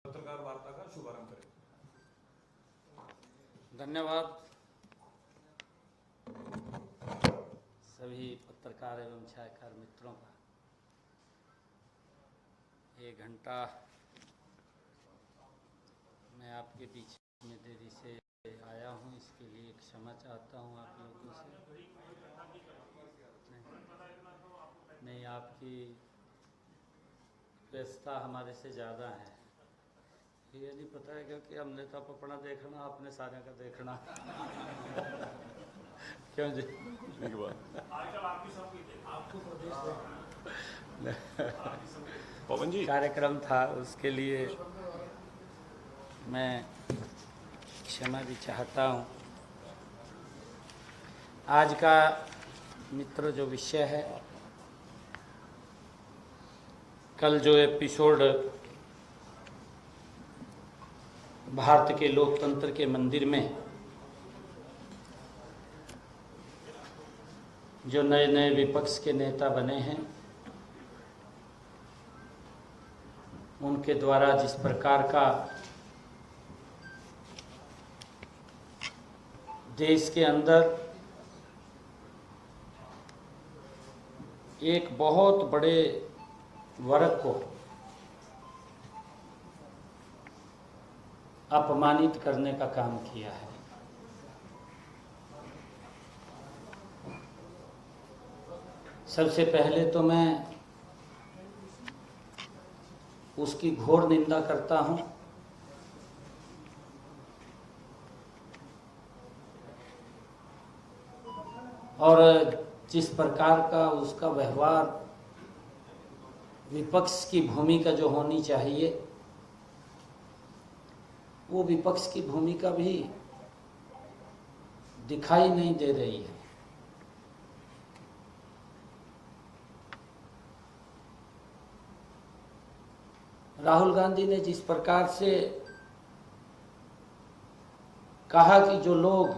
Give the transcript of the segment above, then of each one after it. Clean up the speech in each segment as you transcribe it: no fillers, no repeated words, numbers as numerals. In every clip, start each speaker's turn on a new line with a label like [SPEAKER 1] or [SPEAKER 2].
[SPEAKER 1] पत्रकार वार्ता का शुभारंभ करें।
[SPEAKER 2] धन्यवाद सभी पत्रकार एवं छायाकार मित्रों का। 1 घंटा मैं आपके बीच में देरी से आया हूं, इसके लिए क्षमा चाहता हूं आप लोगों से। नहीं, आपकी व्यस्तता हमारे से ज़्यादा है, ये नहीं पता है क्योंकि हमने तो अपना देखना, आपने सारे का देखना। क्यों जी?
[SPEAKER 1] पवन जी,
[SPEAKER 2] कार्यक्रम था, उसके लिए मैं क्षमा भी चाहता हूँ। आज का मित्र जो विषय है, कल जो एपिसोड भारत के लोकतंत्र के मंदिर में जो नए नए विपक्ष के नेता बने हैं, उनके द्वारा जिस प्रकार का देश के अंदर एक बहुत बड़े वर्ग को अपमानित करने का काम किया है, सबसे पहले तो मैं उसकी घोर निंदा करता हूं। और जिस प्रकार का उसका व्यवहार विपक्ष की भूमिका जो होनी चाहिए, वो विपक्ष की भूमिका भी दिखाई नहीं दे रही है। राहुल गांधी ने जिस प्रकार से कहा कि जो लोग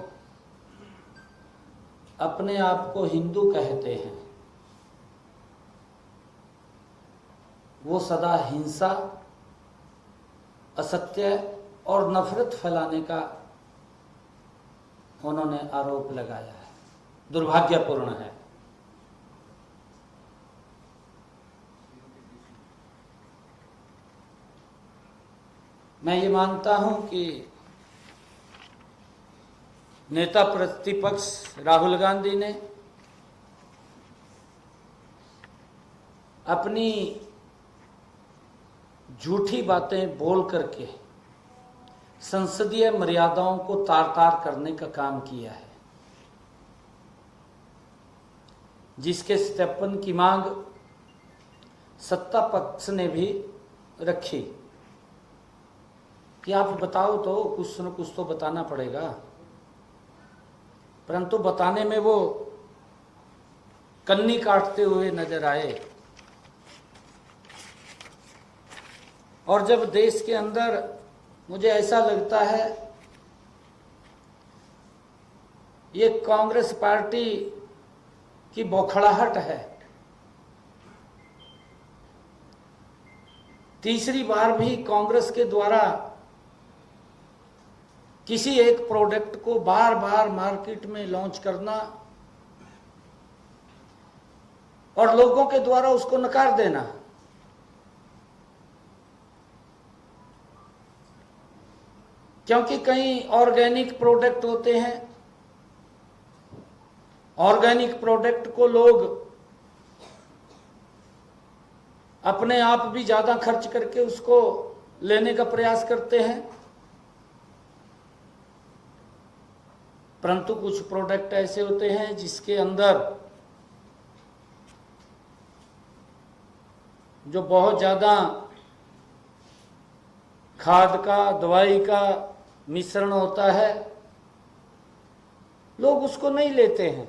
[SPEAKER 2] अपने आप को हिंदू कहते हैं, वो सदा हिंसा, असत्य और नफरत फैलाने का उन्होंने आरोप लगाया है, दुर्भाग्यपूर्ण है। मैं ये मानता हूं कि नेता प्रतिपक्ष राहुल गांधी ने अपनी झूठी बातें बोल करके संसदीय मर्यादाओं को तार तार करने का काम किया है, जिसके सत्यापन की मांग सत्ता पक्ष ने भी रखी कि आप बताओ तो, कुछ न कुछ तो बताना पड़ेगा। परंतु बताने में वो कन्नी काटते हुए नजर आए। और जब देश के अंदर मुझे ऐसा लगता है ये कांग्रेस पार्टी की बौखलाहट है, तीसरी बार भी कांग्रेस के द्वारा किसी एक प्रोडक्ट को बार बार मार्केट में लॉन्च करना और लोगों के द्वारा उसको नकार देना, क्योंकि कई ऑर्गेनिक प्रोडक्ट होते हैं, ऑर्गेनिक प्रोडक्ट को लोग अपने आप भी ज्यादा खर्च करके उसको लेने का प्रयास करते हैं। परंतु कुछ प्रोडक्ट ऐसे होते हैं जिसके अंदर जो बहुत ज्यादा खाद का, दवाई का मिश्रण होता है, लोग उसको नहीं लेते हैं।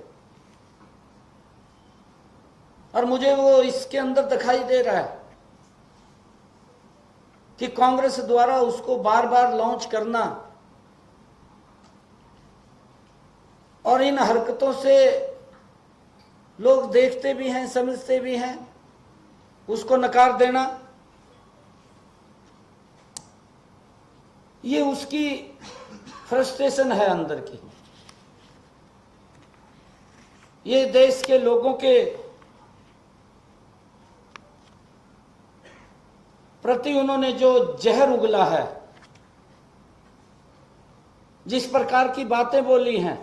[SPEAKER 2] और मुझे वो इसके अंदर दिखाई दे रहा है कि कांग्रेस द्वारा उसको बार बार लॉन्च करना और इन हरकतों से लोग देखते भी हैं, समझते भी हैं, उसको नकार देना ये उसकी फ्रस्ट्रेशन है अंदर की। ये देश के लोगों के प्रति उन्होंने जो जहर उगला है, जिस प्रकार की बातें बोली हैं,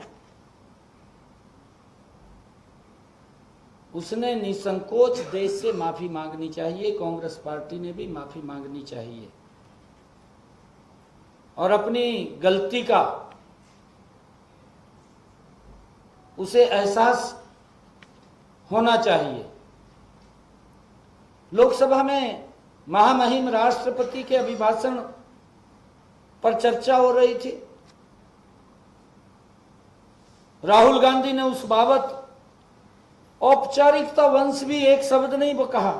[SPEAKER 2] उसने निसंकोच देश से माफी मांगनी चाहिए। कांग्रेस पार्टी ने भी माफी मांगनी चाहिए और अपनी गलती का उसे एहसास होना चाहिए। लोकसभा में महामहिम राष्ट्रपति के अभिभाषण पर चर्चा हो रही थी। राहुल गांधी ने उस बाबत औपचारिकता वंश भी एक शब्द नहीं कहा,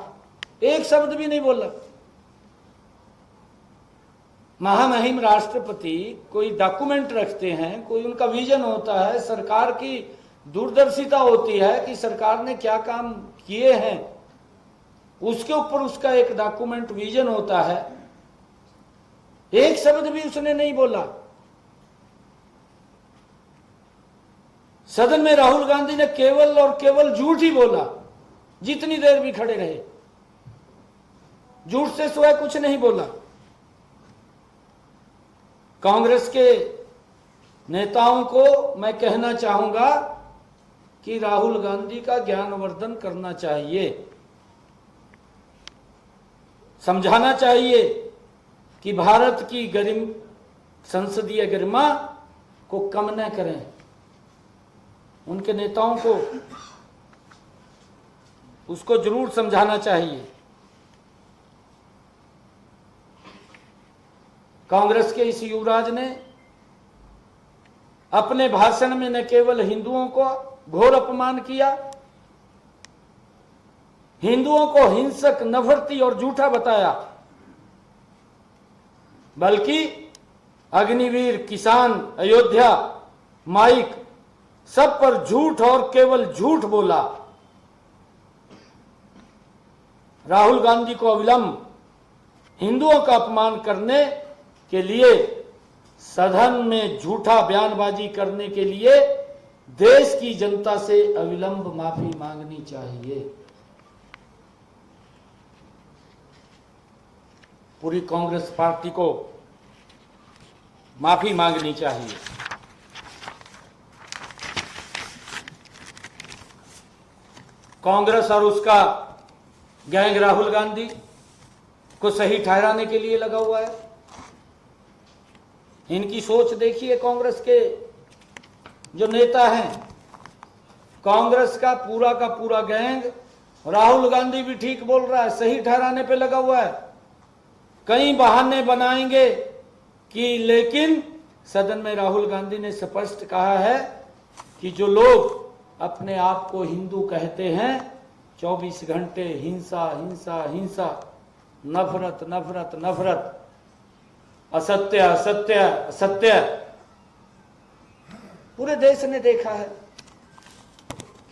[SPEAKER 2] एक शब्द भी नहीं बोला। महामहिम राष्ट्रपति कोई डॉक्यूमेंट रखते हैं, कोई उनका विजन होता है, सरकार की दूरदर्शिता होती है कि सरकार ने क्या काम किए हैं, उसके ऊपर उसका एक डॉक्यूमेंट विजन होता है। एक शब्द भी उसने नहीं बोला। सदन में राहुल गांधी ने केवल और केवल झूठ ही बोला, जितनी देर भी खड़े रहे, झूठ से सिवाय कुछ नहीं बोला। कांग्रेस के नेताओं को मैं कहना चाहूंगा कि राहुल गांधी का ज्ञानवर्धन करना चाहिए, समझाना चाहिए कि भारत की संसदीय गरिमा को कम न करें। उनके नेताओं को उसको जरूर समझाना चाहिए। कांग्रेस के इस युवराज ने अपने भाषण में न केवल हिंदुओं को घोर अपमान किया, हिंदुओं को हिंसक, नफरती और झूठा बताया, बल्कि अग्निवीर, किसान, अयोध्या, माइक सब पर झूठ और केवल झूठ बोला। राहुल गांधी को अविलंब हिंदुओं का अपमान करने के लिए, सदन में झूठा बयानबाजी करने के लिए देश की जनता से अविलंब माफी मांगनी चाहिए। पूरी कांग्रेस पार्टी को माफी मांगनी चाहिए। कांग्रेस और उसका गैंग राहुल गांधी को सही ठहराने के लिए लगा हुआ है। इनकी सोच देखिए। कांग्रेस के जो नेता हैं, कांग्रेस का पूरा गैंग, राहुल गांधी भी ठीक बोल रहा है, सही ठहराने पे लगा हुआ है। कई बहाने बनाएंगे कि, लेकिन सदन में राहुल गांधी ने स्पष्ट कहा है कि जो लोग अपने आप को हिंदू कहते हैं, 24 घंटे हिंसा हिंसा हिंसा, नफरत नफरत नफरत, असत्य असत्य असत्य। पूरे देश ने देखा है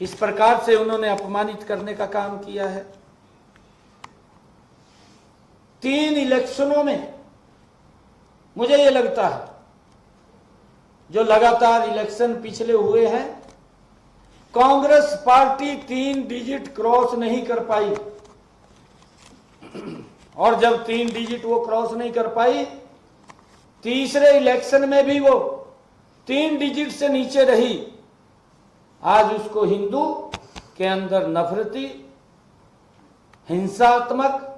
[SPEAKER 2] किस प्रकार से उन्होंने अपमानित करने का काम किया है। 3 इलेक्शनों में मुझे ये लगता है, जो लगातार इलेक्शन पिछले हुए हैं, कांग्रेस पार्टी 3 डिजिट क्रॉस नहीं कर पाई। और जब 3 डिजिट वो क्रॉस नहीं कर पाई, तीसरे इलेक्शन में भी वो 3 डिजिट से नीचे रही। आज उसको हिंदू के अंदर नफरती, हिंसात्मक,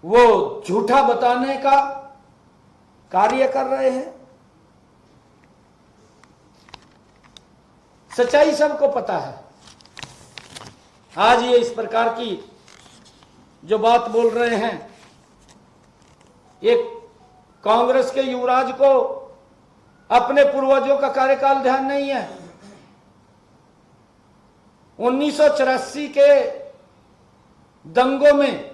[SPEAKER 2] वो झूठा बताने का कार्य कर रहे हैं। सच्चाई सबको पता है। आज ये इस प्रकार की जो बात बोल रहे हैं, एक कांग्रेस के युवराज को अपने पूर्वजों का कार्यकाल ध्यान नहीं है। 1984 के दंगों में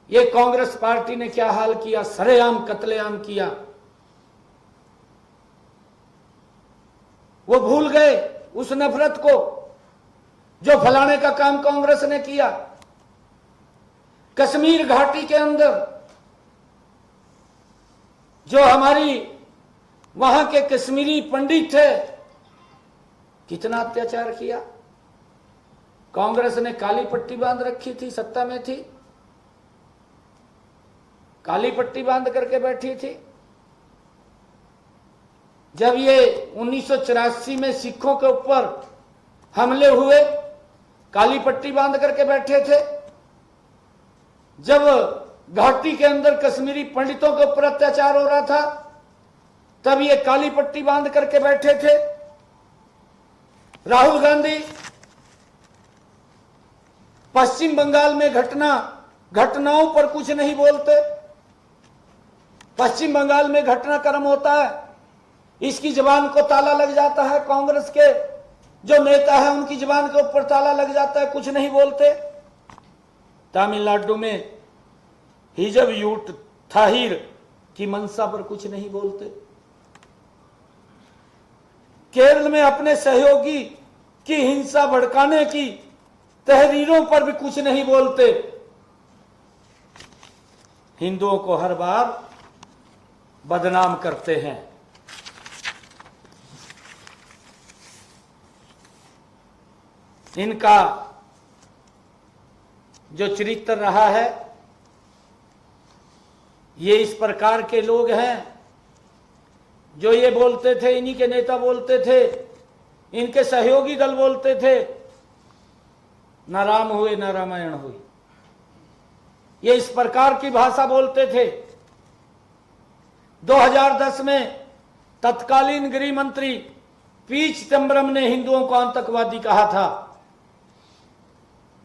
[SPEAKER 2] ये कांग्रेस पार्टी ने क्या हाल किया, सरेआम कत्लेआम किया। वो भूल गए उस नफरत को जो फैलाने का काम कांग्रेस ने किया। कश्मीर घाटी के अंदर जो हमारी वहां के कश्मीरी पंडित थे, कितना अत्याचार किया। कांग्रेस ने काली पट्टी बांध रखी थी, सत्ता में थी, काली पट्टी बांध करके बैठी थी। जब ये 1984 में सिखों के ऊपर हमले हुए, काली पट्टी बांध करके बैठे थे। जब घाटी के अंदर कश्मीरी पंडितों के ऊपर अत्याचार हो रहा था, तब ये काली पट्टी बांध करके बैठे थे। राहुल गांधी पश्चिम बंगाल में घटनाओं पर कुछ नहीं बोलते। पश्चिम बंगाल में घटनाक्रम होता है, इसकी जबान को ताला लग जाता है। कांग्रेस के जो नेता है उनकी जबान के ऊपर ताला लग जाता है, कुछ नहीं बोलते। तमिलनाडु में हिजब यूट थाहिर की मंशा पर कुछ नहीं बोलते। केरल में अपने सहयोगी की हिंसा भड़काने की तहरीरों पर भी कुछ नहीं बोलते। हिंदुओं को हर बार बदनाम करते हैं। इनका जो चरित्र रहा है, ये इस प्रकार के लोग हैं जो ये बोलते थे, इन्हीं के नेता बोलते थे, इनके सहयोगी दल बोलते थे, न राम हुए न रामायण हुई। ये इस प्रकार की भाषा बोलते थे। 2010 में तत्कालीन गृह मंत्री पी चिदंबरम ने हिंदुओं को आतंकवादी कहा था।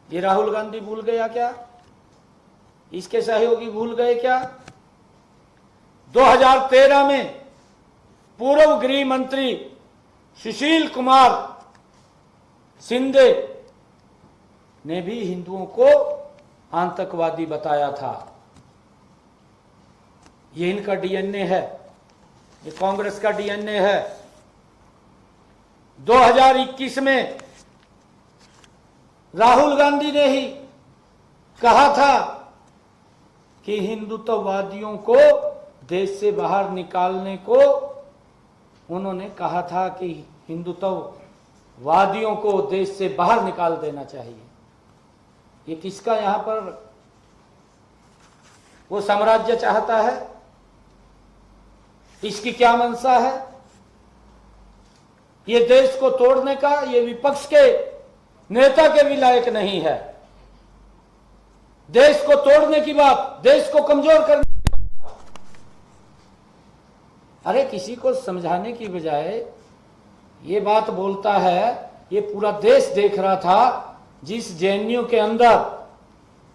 [SPEAKER 2] ये राहुल गांधी भूल गया क्या? इसके सहयोगी भूल गए क्या? 2013 में पूर्व गृह मंत्री सुशील कुमार शिंदे ने भी हिंदुओं को आतंकवादी बताया था। ये इनका डीएनए है, ये कांग्रेस का डीएनए है। 2021 में राहुल गांधी ने ही कहा था कि हिंदुत्ववादियों को देश से बाहर निकालने को, उन्होंने कहा था कि हिंदुत्ववादियों को देश से बाहर निकाल देना चाहिए। ये किसका यहां पर वो साम्राज्य चाहता है? इसकी क्या मंशा है? ये देश को तोड़ने का ये विपक्ष के नेता के भी लायक नहीं है। देश को तोड़ने की बात, देश को कमजोर करने की बात। अरे किसी को समझाने की बजाय ये बात बोलता है। ये पूरा देश देख रहा था, जिस जेएनयू के अंदर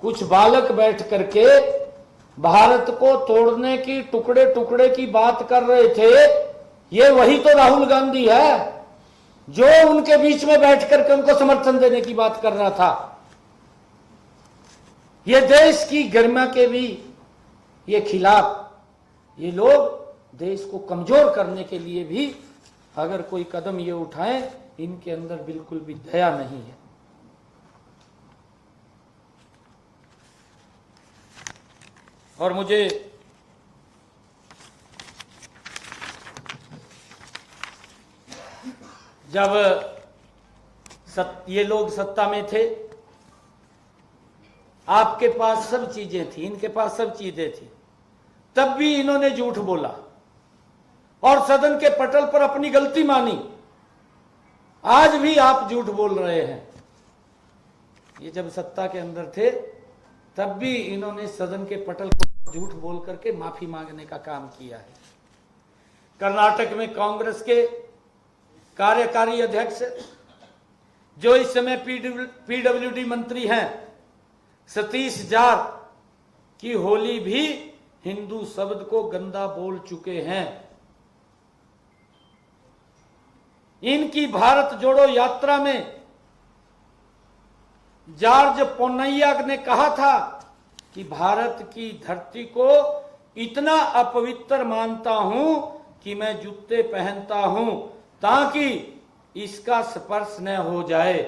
[SPEAKER 2] कुछ बालक बैठ करके भारत को तोड़ने की, टुकड़े टुकड़े की बात कर रहे थे। ये वही तो राहुल गांधी है जो उनके बीच में बैठ करके उनको समर्थन देने की बात कर रहा था। ये देश की गरिमा के भी ये खिलाफ, ये लोग देश को कमजोर करने के लिए भी अगर कोई कदम ये उठाएं, इनके अंदर बिल्कुल भी दया नहीं है। और मुझे जब ये लोग सत्ता में थे, आपके पास सब चीजें थी, इनके पास सब चीजें थी, तब भी इन्होंने झूठ बोला और सदन के पटल पर अपनी गलती मानी। आज भी आप झूठ बोल रहे हैं। ये जब सत्ता के अंदर थे तब भी इन्होंने सदन के पटल पर झूठ बोल करके माफी मांगने का काम किया है। कर्नाटक में कांग्रेस के कार्यकारी अध्यक्ष जो इस समय पीडब्ल्यूडी मंत्री हैं, सतीश जार की होली भी हिंदू शब्द को गंदा बोल चुके हैं। इनकी भारत जोड़ो यात्रा में जॉर्ज पोन्नैया ने कहा था कि भारत की धरती को इतना अपवित्र मानता हूं कि मैं जूते पहनता हूं ताकि इसका स्पर्श न हो जाए।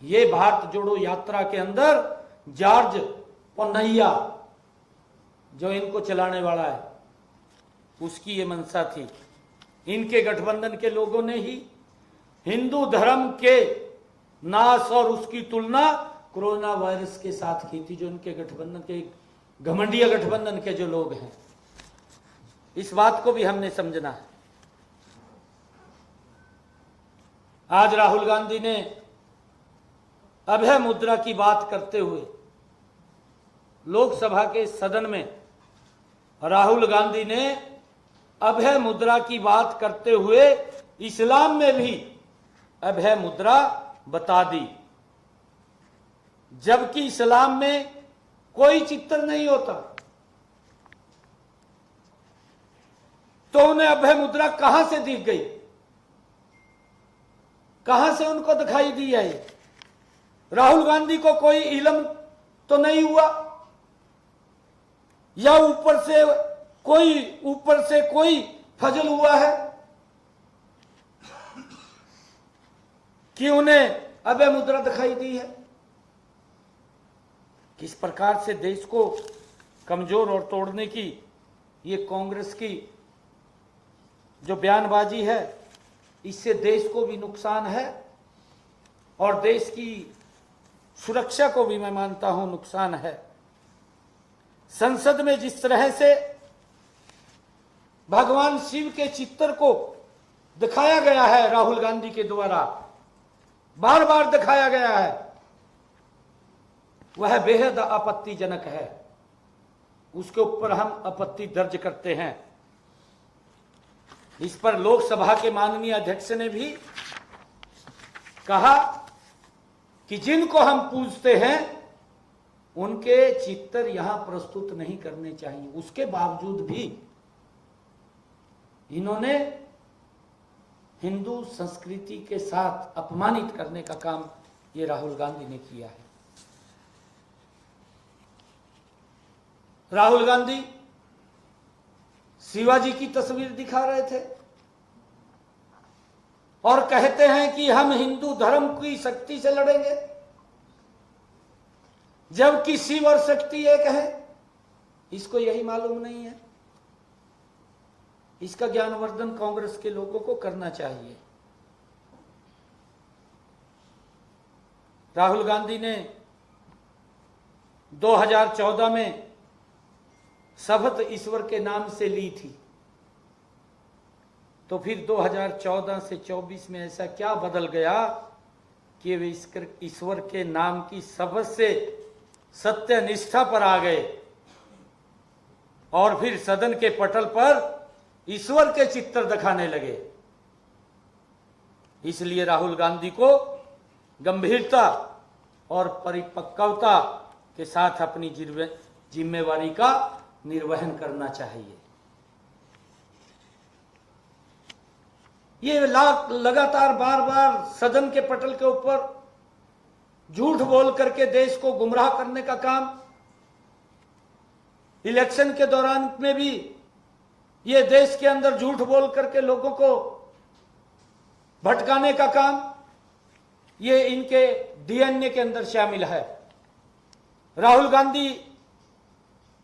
[SPEAKER 2] ये भारत जोड़ो यात्रा के अंदर जॉर्ज पोन्नैया जो इनको चलाने वाला है, उसकी ये मंशा थी। इनके गठबंधन के लोगों ने ही हिंदू धर्म के नाश और उसकी तुलना कोरोना वायरस के साथ की थी, जो इनके गठबंधन के घमंडिया गठबंधन के जो लोग हैं। इस बात को भी हमने समझना है। आज राहुल गांधी ने अभय मुद्रा की बात करते हुए लोकसभा के सदन में, राहुल गांधी ने अभय मुद्रा की बात करते हुए इस्लाम में भी अभय मुद्रा बता दी, जबकि इस्लाम में कोई चित्र नहीं होता। तो उन्हें अभय मुद्रा कहां से दिख गई, कहां से उनको दिखाई दी है? राहुल गांधी को कोई इल्म तो नहीं हुआ, या ऊपर से कोई फजल हुआ है कि उन्हें अभय मुद्रा दिखाई दी है? किस प्रकार से देश को कमजोर और तोड़ने की ये कांग्रेस की जो बयानबाजी है, इससे देश को भी नुकसान है और देश की सुरक्षा को भी मैं मानता हूं नुकसान है। संसद में जिस तरह से भगवान शिव के चित्र को दिखाया गया है, राहुल गांधी के द्वारा बार बार दिखाया गया है, वह बेहद आपत्तिजनक है। उसके ऊपर हम आपत्ति दर्ज करते हैं। इस पर लोकसभा के माननीय अध्यक्ष ने भी कहा कि जिनको हम पूजते हैं उनके चित्र यहां प्रस्तुत नहीं करने चाहिए। उसके बावजूद भी इन्होंने हिंदू संस्कृति के साथ अपमानित करने का काम ये राहुल गांधी ने किया है। राहुल गांधी शिवाजी की तस्वीर दिखा रहे थे और कहते हैं कि हम हिंदू धर्म की शक्ति से लड़ेंगे, जबकि शिव और शक्ति एक है। इसको यही मालूम नहीं है। इसका ज्ञानवर्धन कांग्रेस के लोगों को करना चाहिए। राहुल गांधी ने 2014 में शपथ ईश्वर के नाम से ली थी, तो फिर 2014 से 24 में ऐसा क्या बदल गया कि वे ईश्वर के नाम की शपथ से सत्य निष्ठा पर आ गए और फिर सदन के पटल पर ईश्वर के चित्र दिखाने लगे। इसलिए राहुल गांधी को गंभीरता और परिपक्वता के साथ अपनी जिम्मेवारी का निर्वहन करना चाहिए। ये लगातार बार बार सदन के पटल के ऊपर झूठ बोल करके देश को गुमराह करने का काम, इलेक्शन के दौरान में भी ये देश के अंदर झूठ बोल करके लोगों को भटकाने का काम, ये इनके डीएनए के अंदर शामिल है। राहुल गांधी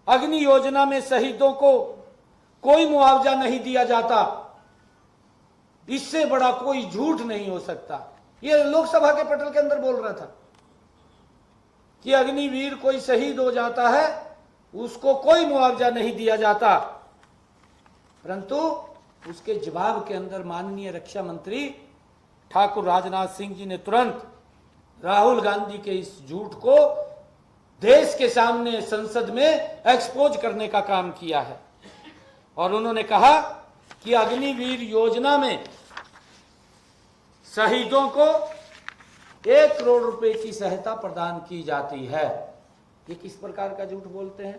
[SPEAKER 2] अग्नि योजना में शहीदों को कोई मुआवजा नहीं दिया जाता, इससे बड़ा कोई झूठ नहीं हो सकता। ये लोकसभा के पटल के अंदर बोल रहा था कि अग्निवीर कोई शहीद हो जाता है, उसको कोई मुआवजा नहीं दिया जाता, परंतु उसके जवाब के अंदर माननीय रक्षा मंत्री ठाकुर राजनाथ सिंह जी ने तुरंत राहुल गांधी के इस झूठ को देश के सामने संसद में एक्सपोज करने का काम किया है और उन्होंने कहा कि अग्निवीर योजना में शहीदों को 1 करोड़ रुपए की सहायता प्रदान की जाती है। ये किस प्रकार का झूठ बोलते हैं?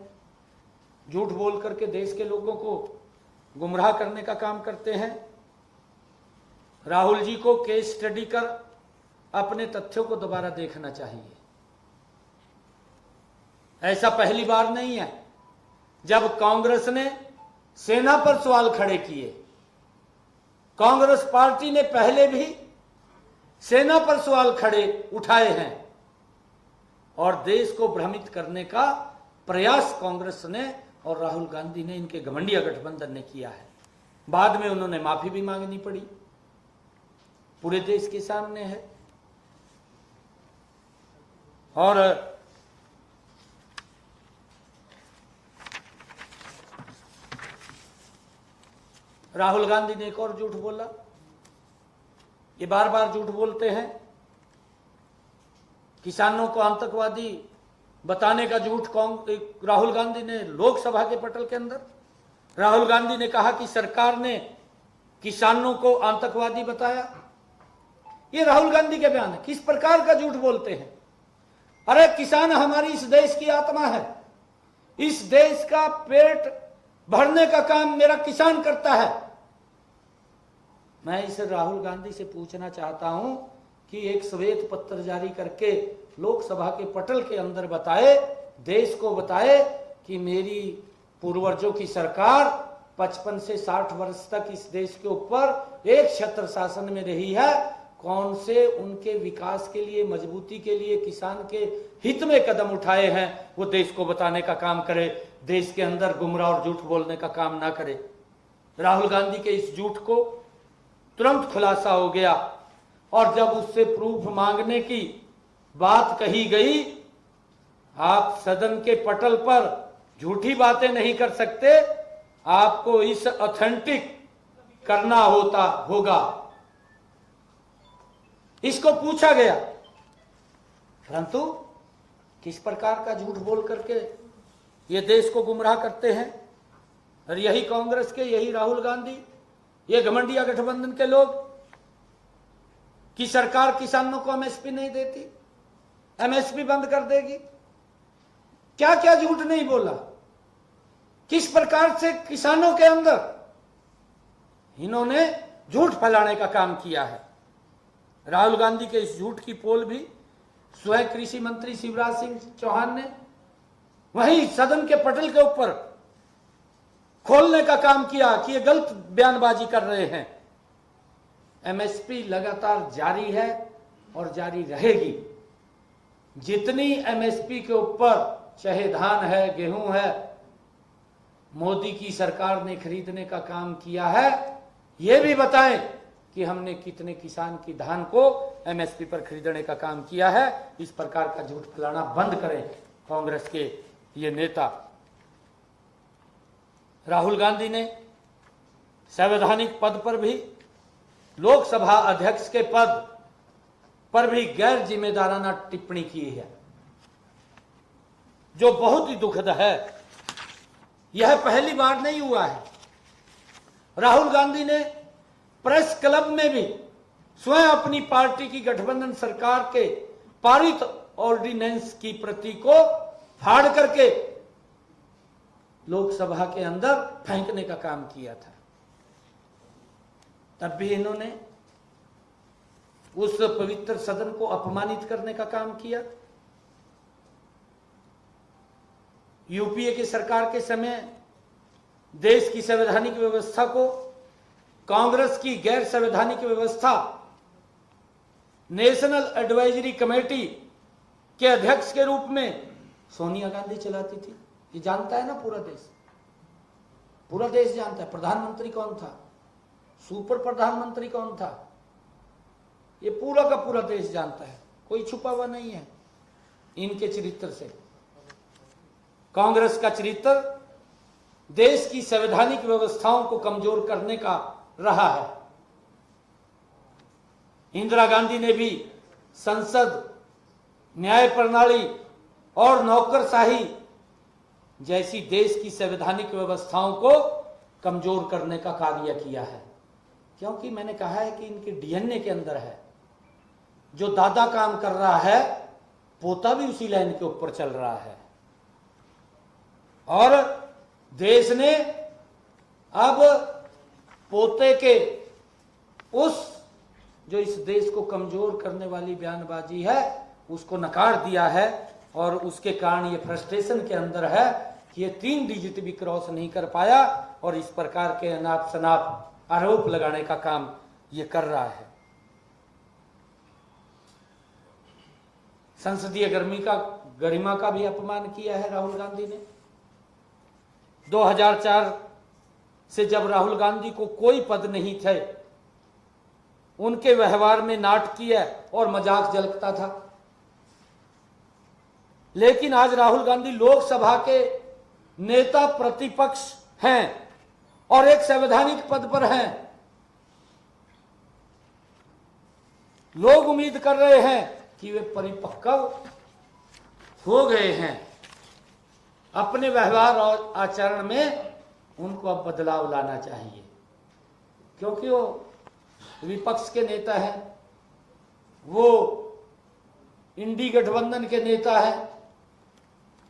[SPEAKER 2] झूठ बोल करके देश के लोगों को गुमराह करने का काम करते हैं। राहुल जी को केस स्टडी कर अपने तथ्यों को दोबारा देखना चाहिए। ऐसा पहली बार नहीं है जब कांग्रेस ने सेना पर सवाल खड़े किए। कांग्रेस पार्टी ने पहले भी सेना पर सवाल खड़े उठाए हैं और देश को भ्रमित करने का प्रयास कांग्रेस ने और राहुल गांधी ने, इनके घमंडिया गठबंधन ने किया है। बाद में उन्होंने माफी भी मांगनी पड़ी, पूरे देश के सामने है। और राहुल गांधी ने एक और झूठ बोला, ये बार बार झूठ बोलते हैं। किसानों को आतंकवादी बताने का झूठ राहुल गांधी ने लोकसभा के पटल के अंदर, राहुल गांधी ने कहा कि सरकार ने किसानों को आतंकवादी बताया। ये राहुल गांधी के बयान है। किस प्रकार का झूठ बोलते हैं? अरे किसान हमारी इस देश की आत्मा है, इस देश का पेट भरने का काम मेरा किसान करता है। मैं इस राहुल गांधी से पूछना चाहता हूं कि एक श्वेत पत्र जारी करके लोकसभा के पटल के अंदर बताए, देश को बताए कि मेरी पूर्वजों की सरकार 55 से 60 वर्ष तक इस देश के ऊपर एक छत्र शासन में रही है, कौन से उनके विकास के लिए, मजबूती के लिए, किसान के हित में कदम उठाए हैं, वो देश को बताने का काम करे, देश के अंदर गुमराह और झूठ बोलने का काम ना करे। राहुल गांधी के इस झूठ को तुरंत खुलासा हो गया और जब उससे प्रूफ मांगने की बात कही गई, आप सदन के पटल पर झूठी बातें नहीं कर सकते, आपको इस ऑथेंटिक करना होगा। इसको पूछा गया, परंतु किस प्रकार का झूठ बोल करके ये देश को गुमराह करते हैं। और यही कांग्रेस के, यही राहुल गांधी, ये घमंडिया गठबंधन के लोग कि सरकार किसानों को एमएसपी नहीं देती, एमएसपी बंद कर देगी। क्या क्या झूठ नहीं बोला, किस प्रकार से किसानों के अंदर इन्होंने झूठ फैलाने का काम किया है। राहुल गांधी के इस झूठ की पोल भी स्वयं कृषि मंत्री शिवराज सिंह चौहान ने वहीं सदन के पटल के ऊपर खोलने का काम किया कि ये गलत बयानबाजी कर रहे हैं। एमएसपी लगातार जारी है और जारी रहेगी। जितनी एमएसपी के ऊपर, चाहे धान है, गेहूं है, मोदी की सरकार ने खरीदने का काम किया है, ये भी बताएं कि हमने कितने किसान की धान को एमएसपी पर खरीदने का काम किया है। इस प्रकार का झूठ फैलाना बंद करें कांग्रेस के ये नेता। राहुल गांधी ने संवैधानिक पद पर भी, लोकसभा अध्यक्ष के पद पर भी गैर जिम्मेदाराना टिप्पणी की है, जो बहुत ही दुखद है। यह पहली बार नहीं हुआ है। राहुल गांधी ने प्रेस क्लब में भी स्वयं अपनी पार्टी की गठबंधन सरकार के पारित ऑर्डिनेंस की प्रति को फाड़ करके लोकसभा के अंदर फेंकने का काम किया था। तब भी इन्होंने उस पवित्र सदन को अपमानित करने का काम किया। यूपीए की सरकार के समय देश की संवैधानिक व्यवस्था को कांग्रेस की गैर संवैधानिक व्यवस्था नेशनल एडवाइजरी कमेटी के अध्यक्ष के रूप में सोनिया गांधी चलाती थी। ये जानता है ना पूरा देश, पूरा देश जानता है। प्रधानमंत्री कौन था, सुपर प्रधानमंत्री कौन था, ये पूरा का पूरा देश जानता है, कोई छुपा हुआ नहीं है इनके चरित्र से। कांग्रेस का चरित्र देश की संवैधानिक व्यवस्थाओं को कमजोर करने का रहा है। इंदिरा गांधी ने भी संसद, न्याय प्रणाली और नौकरशाही जैसी देश की संवैधानिक व्यवस्थाओं को कमजोर करने का कार्य किया है। क्योंकि मैंने कहा है कि इनके डीएनए के अंदर है, जो दादा काम कर रहा है पोता भी उसी लाइन के ऊपर चल रहा है। और देश ने अब पोते के उस, जो इस देश को कमजोर करने वाली बयानबाजी है, उसको नकार दिया है। और उसके कारण ये फ्रस्ट्रेशन के अंदर है कि ये 3 डिजिट भी क्रॉस नहीं कर पाया और इस प्रकार के अनाप शनाप आरोप लगाने का काम ये कर रहा है। संसदीय गरिमा का भी अपमान किया है राहुल गांधी ने। 2004 से जब राहुल गांधी को कोई पद नहीं थे, उनके व्यवहार में नाटकीय और मजाक झलकता था। लेकिन आज राहुल गांधी लोकसभा के नेता प्रतिपक्ष हैं और एक संवैधानिक पद पर हैं। लोग उम्मीद कर रहे हैं कि वे परिपक्व हो गए हैं। अपने व्यवहार और आचरण में उनको अब बदलाव लाना चाहिए, क्योंकि वो विपक्ष के नेता हैं, वो इंडी गठबंधन के नेता हैं।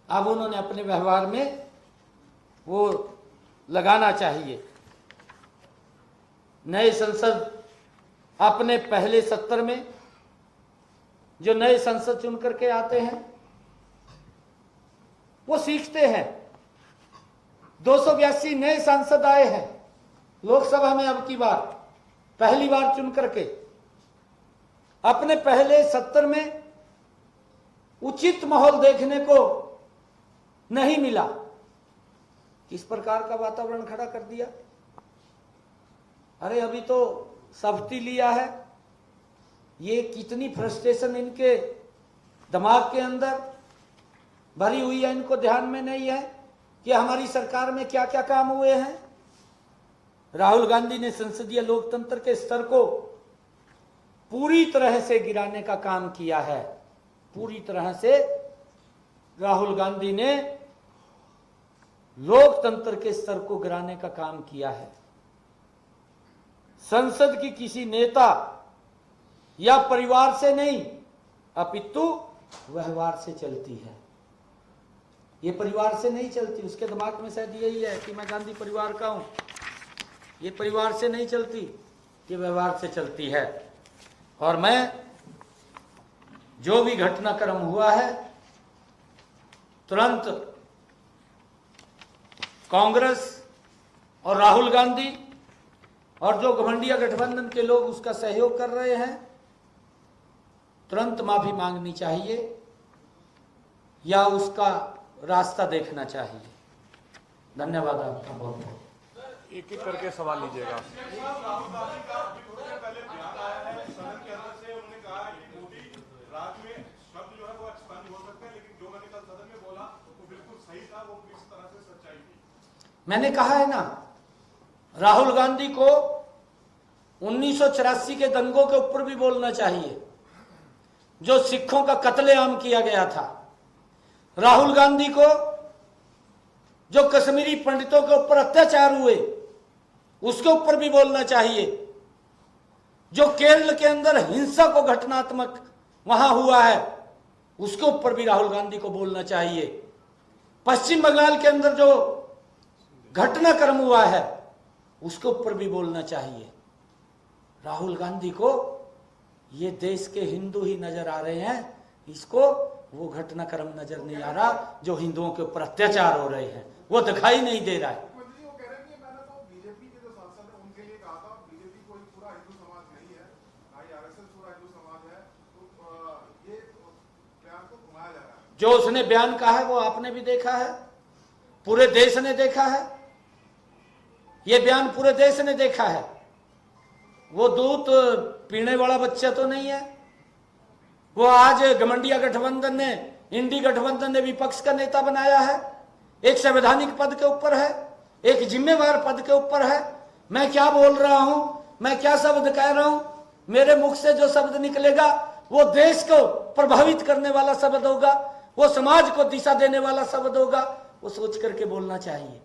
[SPEAKER 2] अब उन्होंने अपने व्यवहार में वो लगाना चाहिए। नए संसद अपने पहले सत्र में जो नए संसद चुन करके आते हैं, वो सीखते हैं। 282 नए सांसद आए हैं लोकसभा में अब की बार, पहली बार चुन करके। अपने पहले सत्र में उचित माहौल देखने को नहीं मिला। किस प्रकार का वातावरण खड़ा कर दिया। अरे अभी तो शपथ लिया है। ये कितनी फ्रस्ट्रेशन इनके दिमाग के अंदर भरी हुई है, इनको ध्यान में नहीं है कि हमारी सरकार में क्या क्या काम हुए हैं। राहुल गांधी ने संसदीय लोकतंत्र के स्तर को पूरी तरह से गिराने का काम किया है। पूरी तरह से राहुल गांधी ने लोकतंत्र के स्तर को गिराने का काम किया है। संसद की किसी नेता या परिवार से नहीं, अपितु व्यवहार से चलती है। ये परिवार से नहीं चलती। उसके दिमाग में शायद यही है कि मैं गांधी परिवार का हूं। ये परिवार से नहीं चलती, ये व्यवहार से चलती है। और मैं जो भी घटनाक्रम हुआ है, तुरंत कांग्रेस और राहुल गांधी और जो घमंडिया गठबंधन के लोग उसका सहयोग कर रहे हैं, तुरंत माफी मांगनी चाहिए या उसका रास्ता देखना चाहिए। धन्यवाद आपका बहुत बहुत।
[SPEAKER 1] एक एक करके सवाल लीजिएगा।
[SPEAKER 2] मैंने कहा है ना, राहुल गांधी को 1984 के दंगों के ऊपर भी बोलना चाहिए, जो सिखों का कत्लेआम किया गया था। राहुल गांधी को जो कश्मीरी पंडितों के ऊपर अत्याचार हुए, उसके ऊपर भी बोलना चाहिए। जो केरल के अंदर हिंसा को घटनात्मक वहां हुआ है, उसके ऊपर भी राहुल गांधी को बोलना चाहिए। पश्चिम बंगाल के अंदर जो घटनाक्रम हुआ है, उसके ऊपर भी बोलना चाहिए। राहुल गांधी को ये देश के हिंदू ही नजर आ रहे हैं, इसको वो घटनाक्रम नजर नहीं आ रहा जो हिंदुओं के ऊपर अत्याचार हो रहे हैं, वो दिखाई नहीं दे रहा है। जो उसने बयान कहा है वो आपने भी देखा है, पूरे देश ने देखा है। ये बयान पूरे देश ने देखा है। वो दूध पीने वाला बच्चा तो नहीं है। वो आज घमंडिया गठबंधन ने, इंडी गठबंधन ने विपक्ष का नेता बनाया है। एक संवैधानिक पद के ऊपर है, एक जिम्मेवार पद के ऊपर है। मैं क्या बोल रहा हूं, मैं क्या शब्द कह रहा हूं, मेरे मुख से जो शब्द निकलेगा वो देश को प्रभावित करने वाला शब्द होगा, वो समाज को दिशा देने वाला शब्द होगा। वो सोच करके बोलना चाहिए।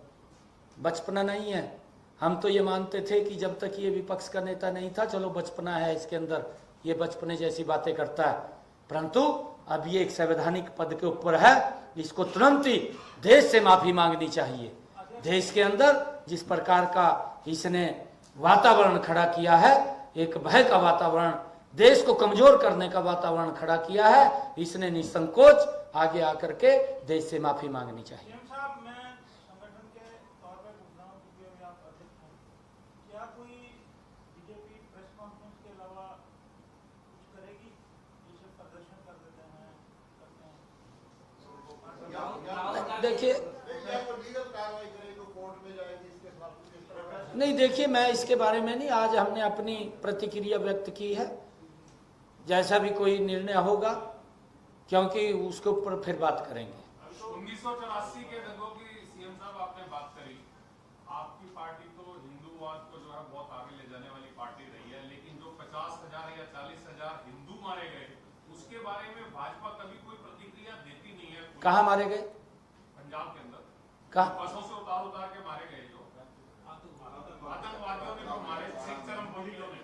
[SPEAKER 2] बचपना नहीं है। हम तो ये मानते थे कि जब तक ये विपक्ष का नेता नहीं था, चलो बचपना है इसके अंदर, ये बचपने जैसी बातें करता है। परंतु अब ये एक संवैधानिक पद के ऊपर है, इसको तुरंत ही देश से माफी मांगनी चाहिए। देश के अंदर जिस प्रकार का इसने वातावरण खड़ा किया है, एक भय का वातावरण, देश को कमजोर करने का वातावरण खड़ा किया है, इसने निसंकोच आगे आकर के देश से माफी मांगनी चाहिए। देखिए, नहीं देखिए, मैं इसके बारे में नहीं, आज हमने अपनी प्रतिक्रिया व्यक्त की है। जैसा भी कोई निर्णय होगा, क्योंकि उसके ऊपर फिर बात करेंगे।
[SPEAKER 3] 1984 के दंगों की सीएम साहब आपने बात करी। आपकी पार्टी तो हिंदूवाद को जो है बहुत आगे ले जाने वाली पार्टी रही है, लेकिन जो 50,000 या 40,000 हिंदू मारे गए उसके बारे में भाजपा कभी कोई प्रतिक्रिया देती नहीं है।
[SPEAKER 2] कहाँ मारे गए?
[SPEAKER 3] पंजाब के अंदर
[SPEAKER 2] कहाँ?
[SPEAKER 3] बसों से उतार के मारे गए, जो आतंकवादियों ने जो मारे, सिख चरमपंथियों ने।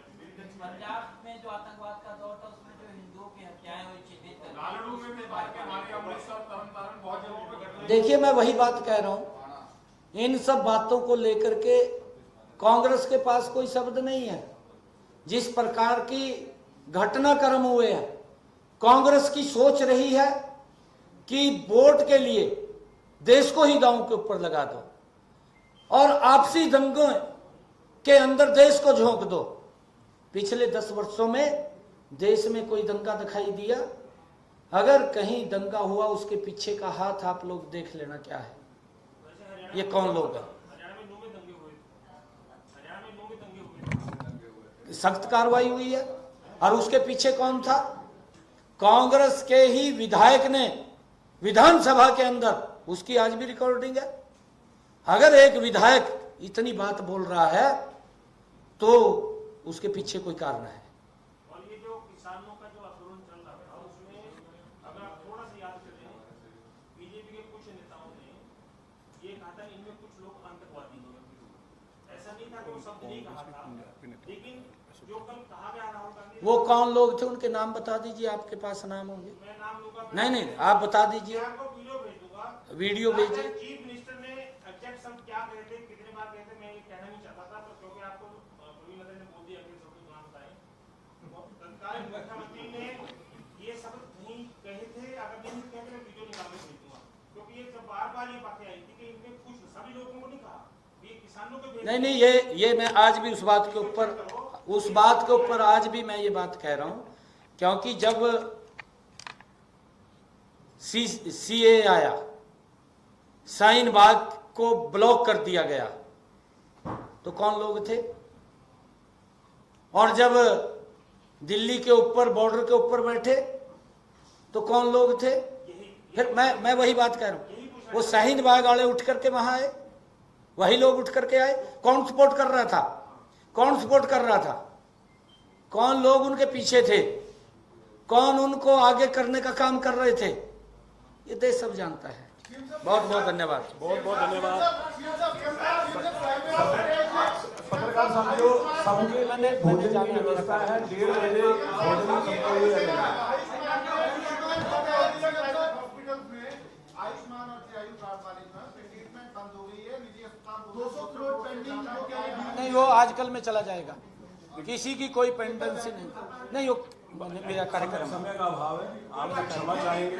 [SPEAKER 4] पंजाब में जो आतंकवाद का दौर था उसमें जो हिंदुओं की हत्याएं हुई, चिन्हित
[SPEAKER 3] लालड़ू में भी मार के मारे, अमृतसर, तरनतारन, बहुत जगहों पे घटना।
[SPEAKER 2] देखिए, मैं वही बात कह रहा हूं, इन सब बातों को लेकर के कांग्रेस के पास कोई शब्द नहीं है। जिस प्रकार की घटनाक्रम हुए हैं, कांग्रेस की सोच रही है कि वोट के लिए देश को ही दांव के ऊपर लगा दो और आपसी दंगों के अंदर देश को झोंक दो। पिछले 10 वर्षों में देश में कोई दंगा दिखाई दिया? अगर कहीं दंगा हुआ, उसके पीछे का हाथ आप लोग देख लेना क्या है, ये कौन लोग हैं। सख्त कार्रवाई हुई है, और उसके पीछे कौन था? कांग्रेस के ही विधायक ने विधानसभा के अंदर, उसकी आज भी रिकॉर्डिंग है। अगर एक विधायक इतनी बात बोल रहा है तो उसके पीछे कोई कारण है।
[SPEAKER 5] और ये जो किसानों का जो आंदोलन चल रहा था, उसमें अगर आप थोड़ा सा याद करें, बीजेपी के कुछ नेताओं ने ये कहा था इनमें कुछ लोग आतंकवादी हैं। ऐसा नहीं था कि वो शब्द नहीं कहा था, लेकिन जो कल कहा गया राहुल गांधी,
[SPEAKER 2] वो कौन लोग थे, उनके नाम बता दीजिए, आपके पास नाम होंगे।
[SPEAKER 5] मैं नाम लूंगा,
[SPEAKER 2] नहीं, आप बता दीजिए,
[SPEAKER 5] आपको वीडियो भेज दूंगा।
[SPEAKER 2] वीडियो भेजिए।
[SPEAKER 5] चीफ मिनिस्टर ने एग्जैक्ट शब्द क्या कहे थे, कितने बार कहे थे, मैं ये कहना नहीं चाहता था, पर क्योंकि आपको प्रवीण ने बोल दिया कि सबके नाम बताएं। तत्कालीन मुख्यमंत्री ने ये शब्द नहीं कहे थे। अगर नहीं कहे तो मैं वीडियो निकाल के भेज दूंगा, क्योंकि ये जब बार-बार ये बातें आई थी कि इनमें कुछ सभी लोगों को नहीं कहा, ये किसानों को
[SPEAKER 2] नहीं, ये मैं आज भी उस बात के ऊपर आज भी मैं ये बात कह रहा हूं, क्योंकि जब सीए आया, शाहीन बाग को ब्लॉक कर दिया गया, तो कौन लोग थे? और जब दिल्ली के ऊपर, बॉर्डर के ऊपर बैठे, तो कौन लोग थे? फिर मैं वही बात कह रहा हूं, वो शाहीन बाग वाले उठ करके वहां आए, वही लोग उठ करके आए। कौन सपोर्ट कर रहा था? कौन सपोर्ट कर रहा था? कौन लोग उनके पीछे थे? कौन उनको आगे करने का काम कर रहे थे? ये देश सब जानता है। बहुत बहुत धन्यवाद।
[SPEAKER 1] बहुत बहुत धन्यवाद। पत्रकार साथियों, सम्मेलन भोजन की व्यवस्था है, 1:30 बजे भोजन संपन्न रहेगा।
[SPEAKER 6] आयुष्मान और आयु कार्ड वाले ट्रीटमेंट बंद हो गई है, निजी अस्पताल 200 करोड़ पेंडिंग
[SPEAKER 2] नहीं, वो आजकल में चला जाएगा, किसी की कोई पेंडेंसी नहीं, वो मेरा कार्यक्रम।
[SPEAKER 1] समय का अभाव है, आप क्षमा चाहेंगे।